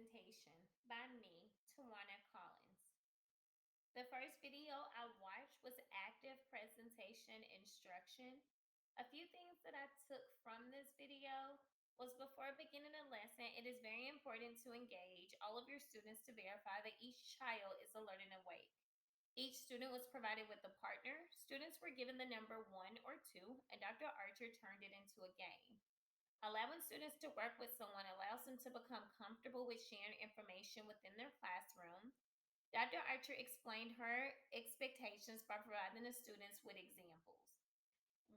presentation by me, Tawana Collins. The first video I watched was active presentation instruction. A few things that I took from this video was before beginning a lesson, it is very important to engage all of your students to verify that each child is alert and awake. Each student was provided with a partner. Students were given the number 1 or 2, and Dr. Archer turned it into a game. Allowing students to work with someone allows them to become comfortable with sharing information within their classroom. Dr. Archer explained her expectations by providing the students with examples.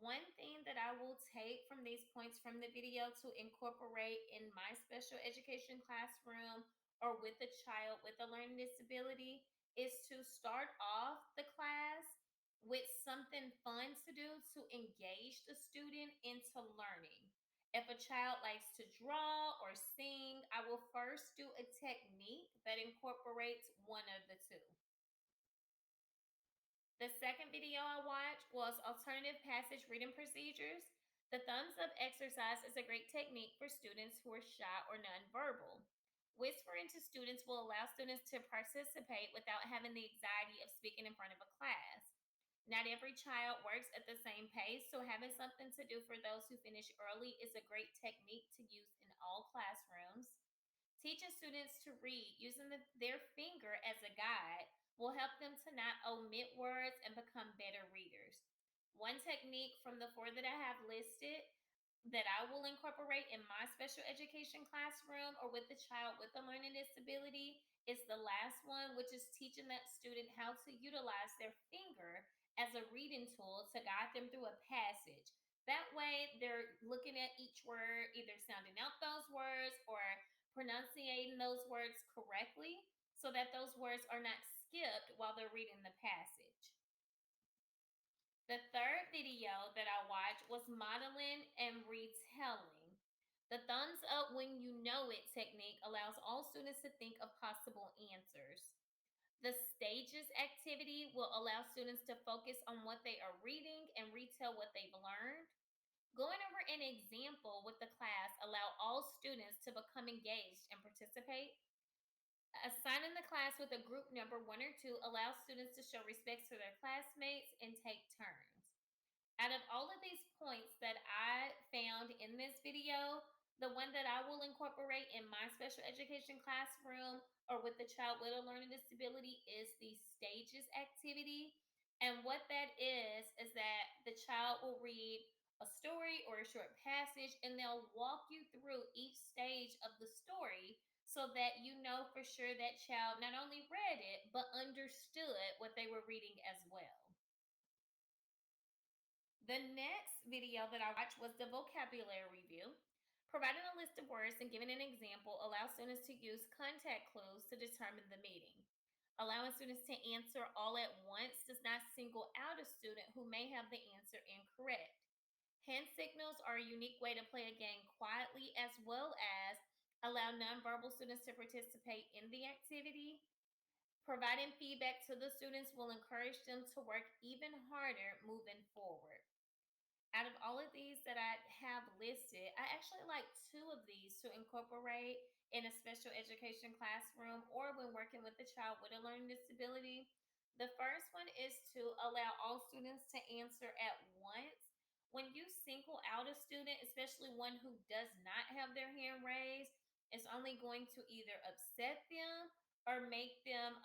One thing that I will take from these points from the video to incorporate in my special education classroom or with a child with a learning disability is to start off the class with something fun to do to engage the student into learning. If a child likes to draw or sing, I will first do a technique that incorporates one of the two. The second video I watched was alternative passage reading procedures. The thumbs up exercise is a great technique for students who are shy or nonverbal. Whispering to students will allow students to participate without having the anxiety of speaking in front of a class. Not every child works at the same pace, so having something to do for those who finish early is a great technique to use in all classrooms. Teaching students to read using their finger as a guide will help them to not omit words and become better readers. One technique from the four that I have listed that I will incorporate in my special education classroom or with a child with a learning disability is the last one, which is teaching that student how to utilize their finger as a reading tool to guide them through a passage. That way, they're looking at each word, either sounding out those words or pronunciating those words correctly so that those words are not skipped while they're reading the passage. The third video that I watched was modeling and retelling. The thumbs up when you know it technique allows all students to think of possible answers. The stages activity will allow students to focus on what they are reading and retell what they've learned. Going over an example with the class allow all students to become engaged and participate. Assigning the class with a group number 1 or 2 allows students to show respect to their classmates and take turns. Out of all of these points that I found in this video, the one that I will incorporate in my special education classroom or with the child with a learning disability is the stages activity. And what that is that the child will read a story or a short passage and they'll walk you through each stage of the story so that you know for sure that child not only read it but understood what they were reading as well. The next video that I watched was the vocabulary review. Providing a list of words and giving an example allows students to use contact clues to determine the meaning. Allowing students to answer all at once does not single out a student who may have the answer incorrect. Hand signals are a unique way to play a game quietly as well as allow nonverbal students to participate in the activity. Providing feedback to the students will encourage them to work even harder moving forward. Out of all of these that I have listed, I actually like two of these to incorporate in a special education classroom or when working with a child with a learning disability. The first one is to allow all students to answer at once. When you single out a student, especially one who does not have their hand raised, it's only going to either upset them or make them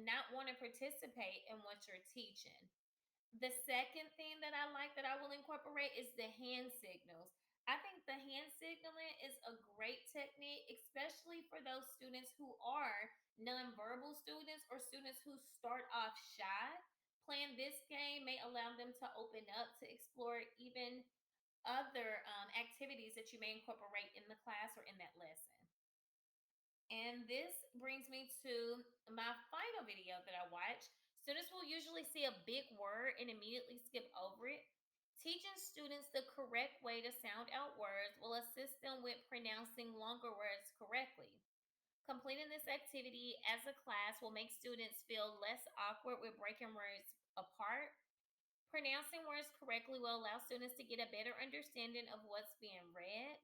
not want to participate in what you're teaching. The second thing that I like that I will incorporate is the hand signals. I think the hand signaling is a great technique, especially for those students who are nonverbal students or students who start off shy. Playing this game may allow them to open up to explore even other activities that you may incorporate in the class or in that lesson. And this brings me to my final video that I watched. Students will usually see a big word and immediately skip over it. Teaching students the correct way to sound out words will assist them with pronouncing longer words correctly. Completing this activity as a class will make students feel less awkward with breaking words apart. Pronouncing words correctly will allow students to get a better understanding of what's being read.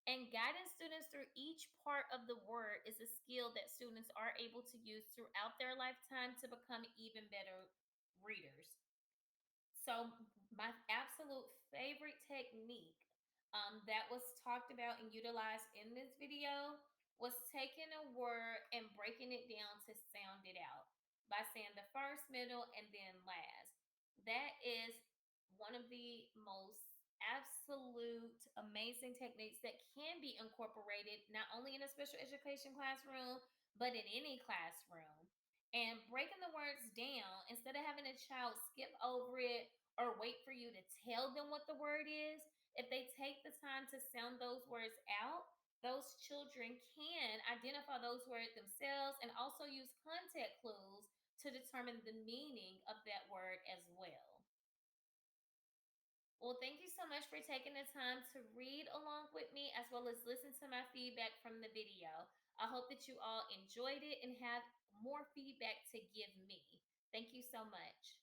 And guiding students through each part of the word is a skill that students are able to use throughout their lifetime to become even better readers. So, my absolute favorite technique that was talked about and utilized in this video was taking a word and breaking it down to sound it out by saying the first, middle, and then last. That is one of the most absolute amazing techniques that can be incorporated not only in a special education classroom, but in any classroom. And breaking the words down instead of having a child skip over it or wait for you to tell them what the word is, if they take the time to sound those words out, those children can identify those words themselves and also use context clues to determine the meaning of that word as well. Well, thank you so much for taking the time to read along with me as well as listen to my feedback from the video. I hope that you all enjoyed it and have more feedback to give me. Thank you so much.